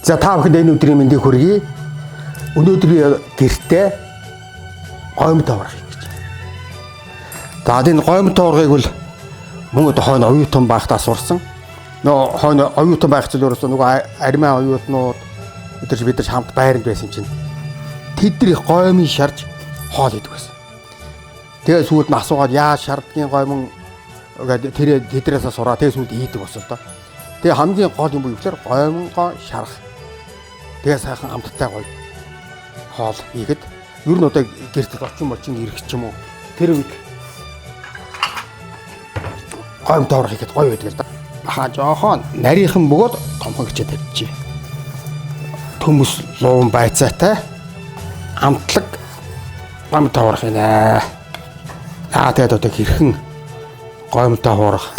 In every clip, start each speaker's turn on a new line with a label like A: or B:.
A: За та бүхэнд энэ өдрийн мэндийг хүргэе. Өнөөдөр гэртээ гомд аврах гэж. За энэ гомд аврахыг бол мөн одоо хойно оюутан байхдаа сурсан. Нөө хойно оюутан байх зүйл өөрөөсөө нөгөө аримаа оюутнууд бид нар хамт байранд байсан чинь тэдний гомын шарж хоол идэг байсан. Тэгээ сүүлд нь асуугаад яаж шардгийн гомон гэдэг тэдрээс сураа тэгээ сүүлд ийдэг болсон л доо. Тэгээ хамгийн гол юм юу гэхээр гомгоо шарах. Тэгээ сайхан амттай гоё хоол ийгэд ер нь одоо гэрт очин ирэх ч юм уу тэр үед гомд аврах ихэд гоё байдаг л да. Баха жоохон нарийнхан бөгөөд томхон хичээд тавьчих. Төмөс луун байцаатай амтлаг гомд аврах юм аа. Тэгээд одоо хэрхэн гомд аврах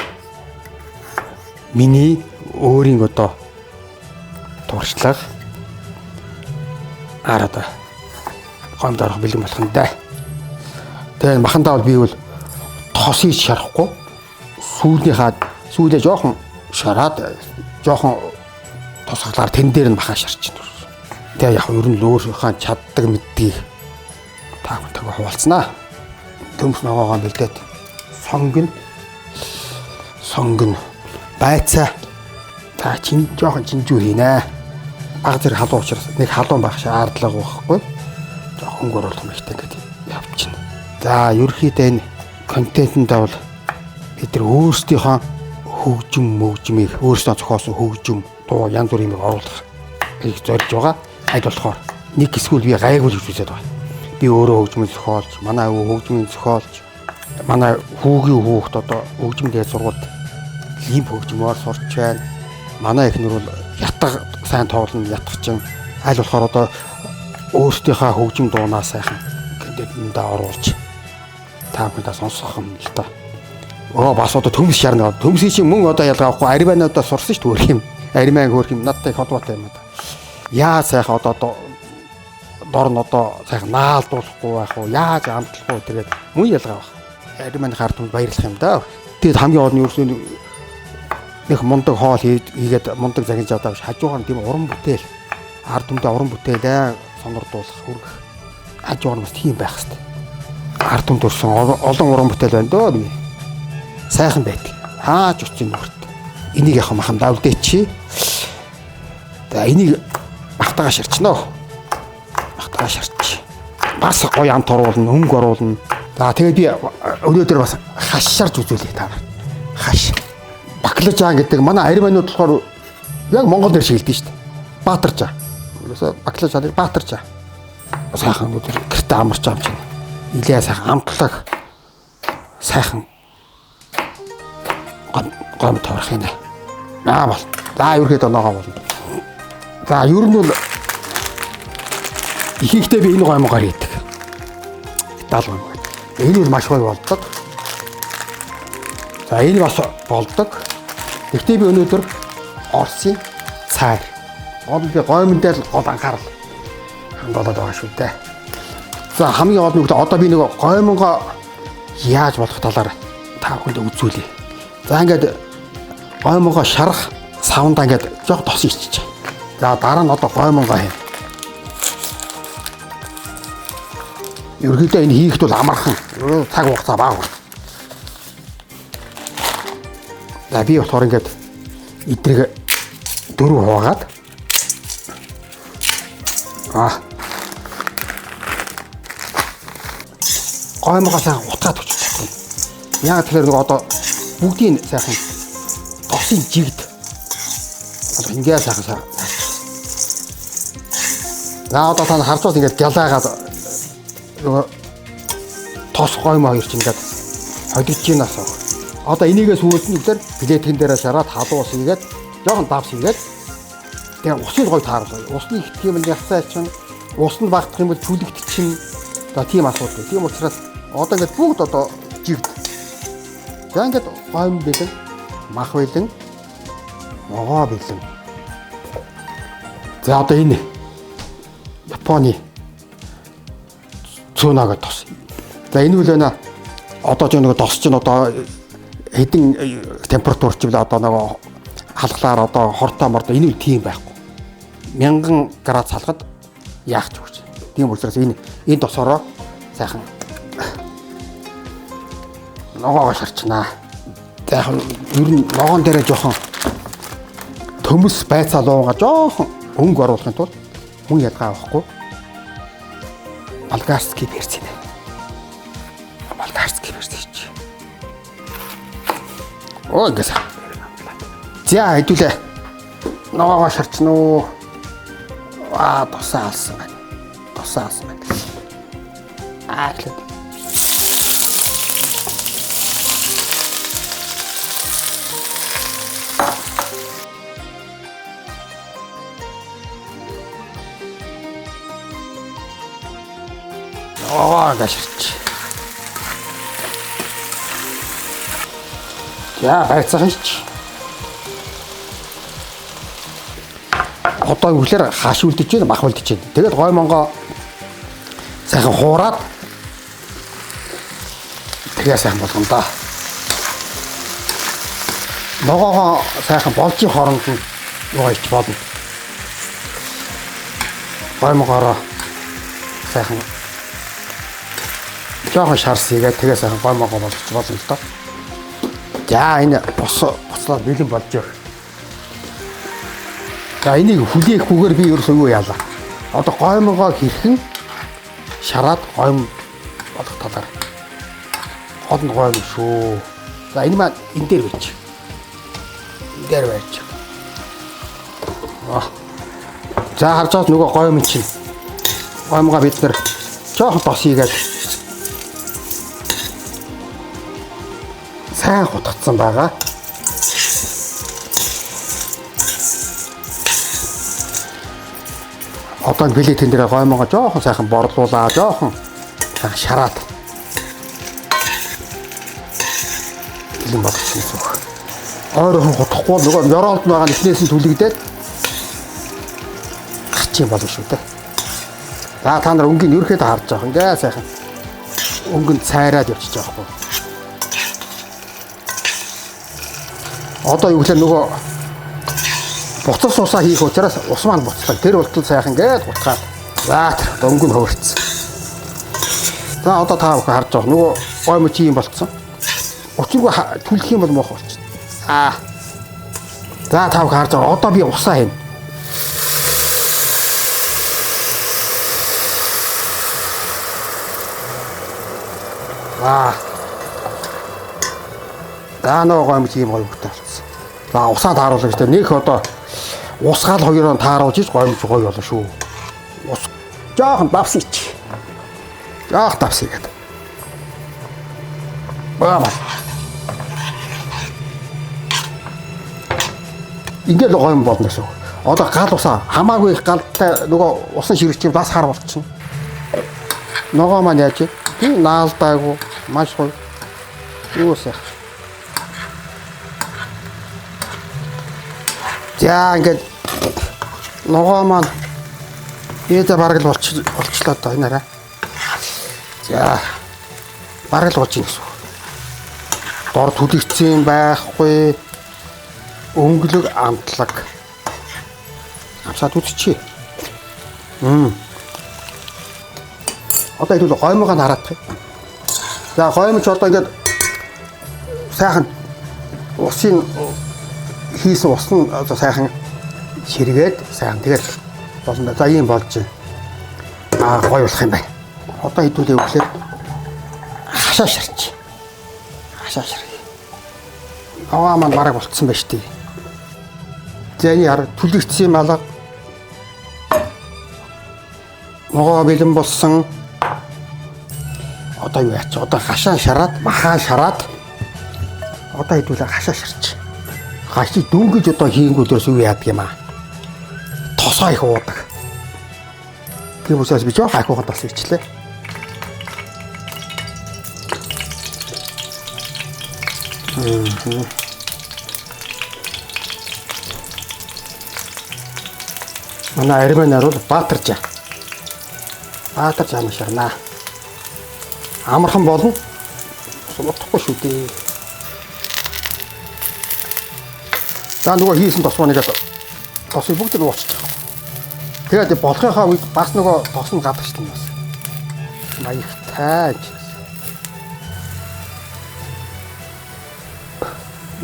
A: миний өөрийн одоо туршлага арада гомд аврах бэлэн болох нь да. Тэгээд махандаа бол би бол тосыг шарахгүй сүүлээ жоохон шараад жоохон тосглаар тэн дээр нь бахаа шарчихна. Тэгээ яг ер нь өөрийнхөө чаддаг мэдгийг та бүхэнд хуваалцсанаа. Төмс ногоогоо бэлдээд сонгон байцаа та жоохон чинжүү хийнэ. Баг зэрэг халуун учраас нэг халуун байх шаардлага байхгүй. Жоохон гөрөлт мэгтэй гэдэг явчихна. За ерөөхдөө энэ контентэнд бол бид нар өөрсдийнхөө хөгжмийг өөрсдөө зохиосон хөгжим дуу янз бүрийн юм оруулах гэж зорж байгаа. Аль болохоор нэг эсвэл би гайгүй гэж үзээд байгаа. Би өөрөө хөгжмийг зохиолж, манай өвөө хөгжмийг зохиолж, манай хүүгийн хүүхд одоо хөгжмөд сургуульд лимп хөгжмөөр сурч байна. Манай эхнэр бол ятга сайн тоглоно, ятгачин. Аль болохоор одоо өөрсдийнхөө хөгжим дуунаа сайхан контентэнд оруулж та бүхэндээ сонсгох юм л та. Бас одоо төмс шарна. Төмсийн чинь мөн одоо ялгаахгүй аримаануудаа сурсан шүү дээ юм. Аримаан хөөх юм надтай холбоотой юм да. Яа сайхан одоо дор нь одоо сайхан наалдуулахгүй байх уу? Яаж амтлахгүй тэгээд мөн ялгаа баг. Аримааны хард түнд баярлах юм да. Тэгээд хамгийн гол нь ерөөсөө нэг мундаг хоол хийгээд мундаг загинж аваад хажуугаар нь тийм уран бүтээл ард түмдээ уран бүтээлээ сонирдуулах хүргэх хажуугаар нь бас тийм байх хэрэгтэй. Ард түмд өрсөн олон уран бүтээл байна дөө. Сайхан байдаг. Хаач очив нүрт. Энийг яг махан давлдээчи. За энийг махтагаа ширчнэ. Махтагаа ширч. Бас гоё амт оруулна, өнгө оруулна. За тэгээд би өнөөдөр бас хаш шарж үзүүлээ та нар. Хаш. Баклажан гэдэг манай аримаанууд болохоор яг Монгол нэр шиг хэлдэг шүү дээ. Баатарчаа. Ерөөсө баклажаныг баатарчаа. Сайхан өнөөдөр гэртээ амарч байгаа юм чинь. Илээ сайхан амтлаг. Сайхан гомд аврах юм. Бол. За ерөөхдөө ногоо болно. За ер нь бол ихэнхдээ би энэ гомгаар хийдэг. Итали гом гэдэг. Энэ бол маш гоё болдог. За энэ бас болдог. Гэхдээ би өнөөдөр Орсын цайр. Би гомондоо л гол анхаарал хандуулаад байгаа шүү дээ. За хамгийн гол нь одоо би нэг гомонгоо яаж болох талаар та бүхэнд үзүүлье. За ингээд гомонгоо шарах савндаа ингээд жоох тос иччихэ. За дараа нь одоо гомонгоо хийнэ. Ерөнхийдөө энэ хийхэд бол амархан. Цаг хугацаа бага. За би болохоор ингээд эдрэг дөрөв хуваагаад гомонгоо сайхан утгаад өччих. Яг тэгэхээр нэг одоо бүгдийн сайхан тосын жигд ингээд сайхан. За одоо та харж байгаа ингээд гялаагаад нөгөө тос гоймоо хоёр чинь ингээд hodиж гинаас. Одоо энийгээс үүснээр плетгэн дээрээ шараад халуус хийгээд жоохон давс хийгээд тэгээ усыг гой тааруулаа. Усны ихтгэх юм ясаа чинь усанд багтах юм бол чүлэгт чинь за тийм асуудал. Тийм учраас одоо ингээд бүгд одоо жигд. За ингээд гойм бэлэн, мах бэлэн, могоо бэлэн. За одоо энэ Японы цунага тос. За энэ үл байна. Одоо ч нэг тос чинь одоо хэдэн температур ч вэ одоо нэг халахлаар одоо хортой мордо энэ үл тийм байхгүй. 1000 градус салахад яах ч үгүй. Тийм учраас энэ тосороо сайхан ногоогоо шарчнаа. Сайхан ер нь ногоон дээрээ жоохон төмөс байцаа луугаа жоохон өнгө оруулахын тулд хүн ядгаа авахгүй. Болгарский перец нэ. Болгарский перец чи. Оо ингээс. За хэдүүлээ. Ногоогоо шарчна уу. Тусаа алсан байна. Эхлэв. Гаширч. За байцаагч. Одоо үгээр хааш үлдэж байна, мах үлдэж байна. Тэгээд гой монгоо сайхан хуураад тэгээ сайхан болгоно да. Ногоогоо сайхан болжийн хооронд нь юугаа ич болно. Гой монгоороо сайхан жоохон шарсыгээ тэгээ сайхан гой монгоо болгож болно л доо. За энэ буцлаад бэлэн болж байна. За энийг хүлээхгүйгээр би ерөөсөө юу яалаа. Одоо гоймогоо хэрхэн шараад гойм болох талаар гол нь гойм шүү. За энэ маань энэ дээр байж. За харж байгаа нөгөө гойм чинь. Гоймогоо бид нэр жоохон бос хийгээд сайн хутгацсан байгаа. Одоо бэлээ тэн дээр гоймогоо жоохон сайхан борлуулаа, жоохон шараад. Бэлэн болгочихсон. Ойрхон хутгахгүй нөгөө ёроолд байгаа нэснээс нь түлэгдээд гарч юм болно шүү дээ. За та нар өнгийн ерөөхдөө харж байгаа. Ингээ сайхан өнгөнд цайраад явчихж байгаа хгүй. Одоо юу гэхээр нөгөө буцаж суусаа хийх учраас ус маань буцлаа. Тэр болтол сайхан гээд утгаад. За өнгө нь хөвөрцөн. За одоо та бүхэн харж байгаа. Нөгөө гоймо чи юм болцсон. Өчигөө түлхэх юм бол мох болчихно. За та бүхэн харж байгаа. Одоо би усаа хийнэ. За нөгөө гоймо чи юм гоё хөтэй болцсон. За усаа тааруулах гэдэг нэг одоо усгаал хоёроо тааруулж иж гоймж гоё болно шүү. Ус жоохон давсыч. Яах давсыг гэдэг. Ингээд гойм болно шүү. Одоо гал усаа хамаагүй галтай нөгөө усан ширэгч бас хар болчихно. Ногоо маань яаж тийм наалдаагүй маш гоё. Юусах. За ингээд ногоо маань ээдэ бараг л болчлоо доо энэ арай. За бараг л болж ийн гэсэн. Дор түлэгцэн байхгүй. Өнгөлөг амтлаг. Авсаад үзчихье. Одоо энэ гоймогоо хараад тах. За гоймч одоо ингээд сайхан усын хийсэн ус нь одоо сайхан ширгээд сайхан тэгээд болно. За ийм болж байна. Гоё болох юм байна. Одоо хэдүүлээ өглөө хашаа шарч. Аваа маань бараг болцсон байж тээ. За энэ хар түлэгцсэн юм алга. Ногоо бэлэн болсон. Одоо юу яач? Одоо хашаа шараад, махаа шараад. Одоо хэдүүлээ хашаа шарч. Хашиг дөнгөж одоо хийнгүүдээс юу яадаг юм аа. Тосоо их уудаг. Тийм учраас би жоох ахихад бас ичлээ. Манай армянаар бол баатаржаа. Баатаржаа машарнаа. Амархан болно. Сулуудахгүй шүү дээ. За нөгөө хийсэн тосмоныг тосыг бүгд нь ууччих. Тэгээд болохынхаа үед бас нөгөө тос нь гадагш юм бас. Маягтай.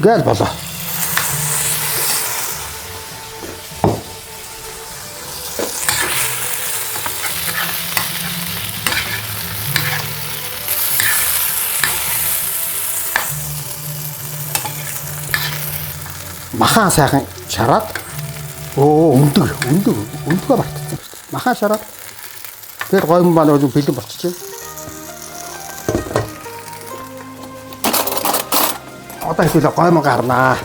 A: Гэл болоо. Махан сайхан шараад өндгөө бартсан. Махан шараад тэгээд гоймон маань бол бэлэн болчихжээ. Одоо хэвлээ гоймон гарнаа.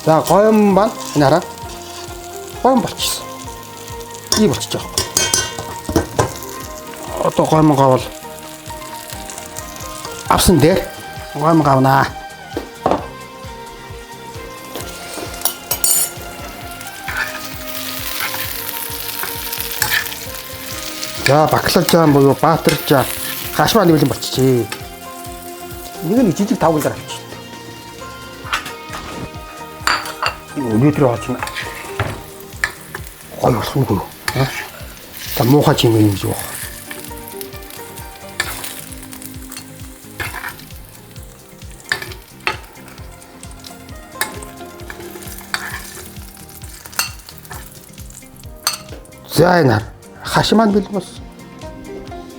A: За гоймон маань энэ хараа. Гоймон болчихсон. Ий болчихж байгаа. Одоо гоймонгаа бол авсан дээр гоймон гавнаа. За баклажан буюу баатаржаа хашмаа нэмэлэн болчихжээ. Нэг нь жижиг тавгалаар авчих. Өнөөдөр очно. Гой болохгүй. Та муухай чимээ юм шүү. За энэ хашмаа бил бас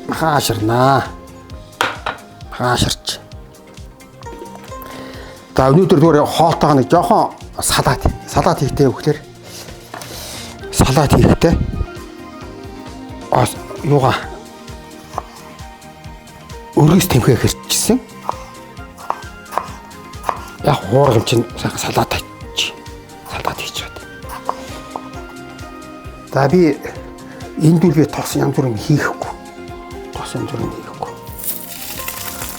A: хааширнаа. Хааширч. За өнөөдөр зүгээр хоолтойгоо нэг жоохон салат хийхдээ өгөхлөөр салат хийхдээ юугаа өргөс тэмхээ хэрчсэн. Яг хуургам чинь салат хийж чад. За би энд дүүл би тос янз бүрийн хийхгүй. Тос янз бүрийн хийхгүй.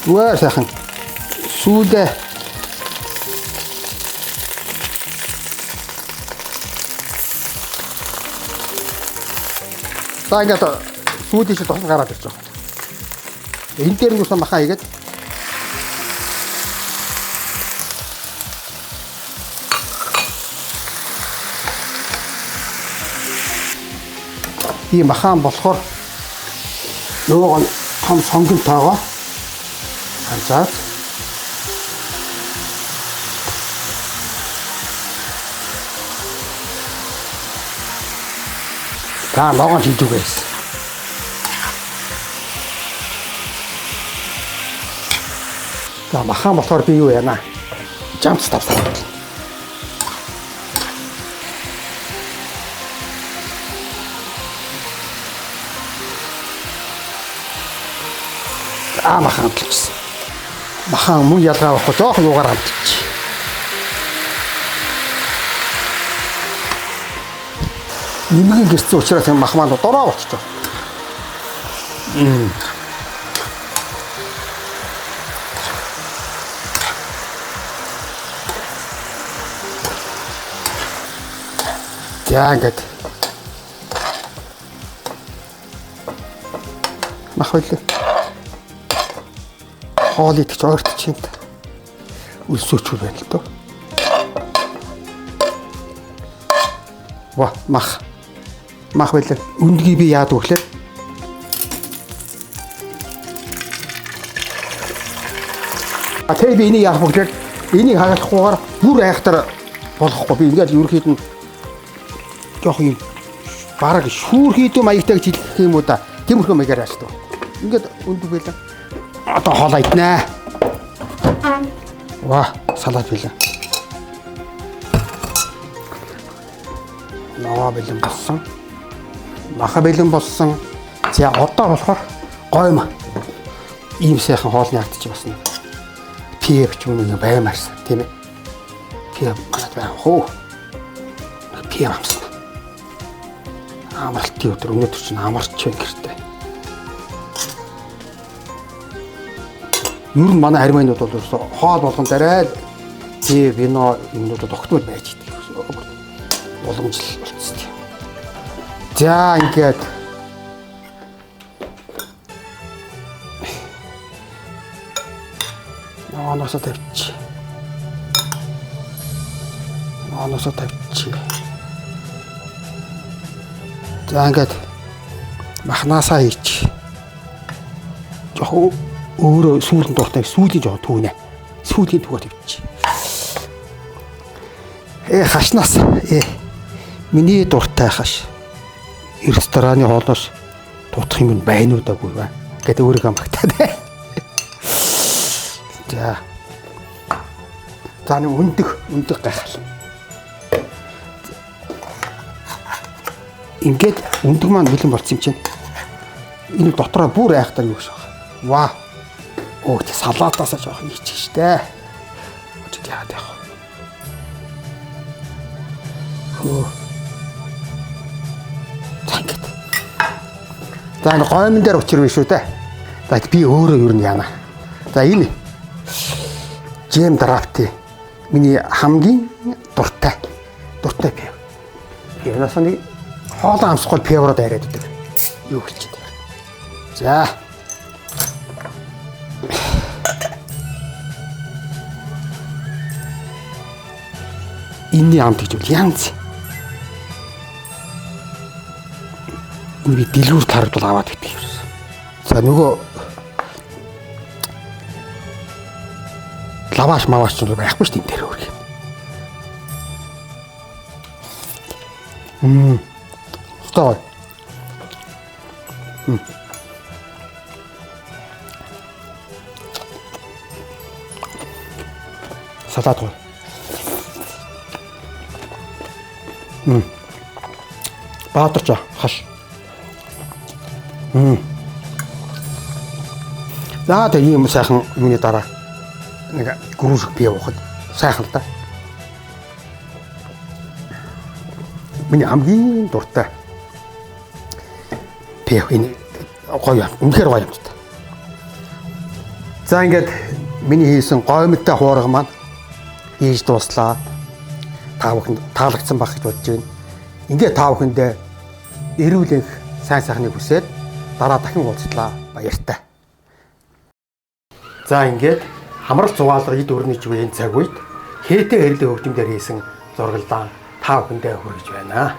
A: Зүгээр сайхан сүүлдээ за ингээд сүүлдээ чи тос гараад ирж байгаа. Энэ дээр нь юусан баха хийгээд ийм бахан болохоор нөгөө том сонгонтойгоо ханцаад та ногоон хийдүүгээс за бахан болохоор би юу яана жамц тавсаа махан амталчихсан. Махан мөн ялгаа авахгүй жоохон юугаар амталчих. Нэмгийн гэрцэн учраас юм мах маань дороо болчихсон. За ингээд мах байлаа. Хоол идэх ойртож юм. Үлсөөчгүй байна л дөө. Ва мах байлаа. Үндгийг би яад өглөө. Тэгээ би энийг яах вэ гэхээр энийг хагалахгүйгээр бүр айхтар болохгүй. Би ингээд ерөөхдөө нь жоох юм бараг шүүрхийдүү маягтай гэж хэлэх юм уу да. Тиймэрхүү маягаар яаш дөө. Ингээд үндэг байлаа. Одоо хоол иднэ. Ва салат байлаа. Ноо бэлэн болсон. Маха бэлэн болсон. За одоо болохоор гойм. Ийм сайхан хоолны агдчих басна. Пиэ ч юм уу баймаарсан тийм ээ. Пиэ манад байх хөө. Пиэ амсан. Амралтын өдөр өнөөдөр чинь амарч байна гэртээ. Ер нь манай харьмаанууд бол хоол болгон дараа тий вино юмнуудад огтмол байж идэг. Уламжлал болцсон тийм. За ингээд ноосоо тавьчих. За ингээд махнаасаа хийчих. Жохоо өөрөө сүүлэн дуртай сүүлийн жоо түүнэ. Сүүлийн түгээр тавьчих. Хашнаас миний дуртай хаш. Рестораны хоолноос тутах юм байна уу даагүй ба. Гэт өөрийгөө магтаад. За. За нэг өндөг гайхал. Ингээд өндөг маань бэлэн болсон юм чинь. Энэ дотроо бүр айхтар юу гэж байна. Ваа. Оо тий салаатаасаа жоох хийчих штэ. Өчигд яагаад яах вэ? Хөө. Тангад. За энэ гомн дээр учрав шүү дээ. За би өөрөө юу нь яана. За энэ Джем драфти миний хамгийн дуртай пив. Янаас нэг хоолой амсгал пивроо дайраад идэг. Юу хэлчих вэ? За. Энэний амт гэж үл янз. Энэ би дэлгүүр тард бол аваад гэдэг юм. За нөгөө лаваш маваш ч байхгүй шүү дээ энэ дээр өөр юм. Стой. Салат гоо. Баатарч хаш. За тэг юм сайхан юуны дараа нэг гүрүүшг бий явахад сайхан л да. Миний хамгийн дуртай пив энэ гоё үнэхээр гоё юм та. За ингээд миний хийсэн гомдтой хуурга маань хийж дуслаа. Та бүхэнд таалагдсан байх гэж бодож байна. Ингээд та бүхэндээ эрүүл энх сайн сайхныг хүсээд дараа дахин уулзлаа. Баяртай. За ингээд хамрал цугаалга эд өрний зүгийн цаг үед хээтэй хэрлэг хөгжмөөр хийсэн зургалдаан та бүхэндээ хүргэж байна.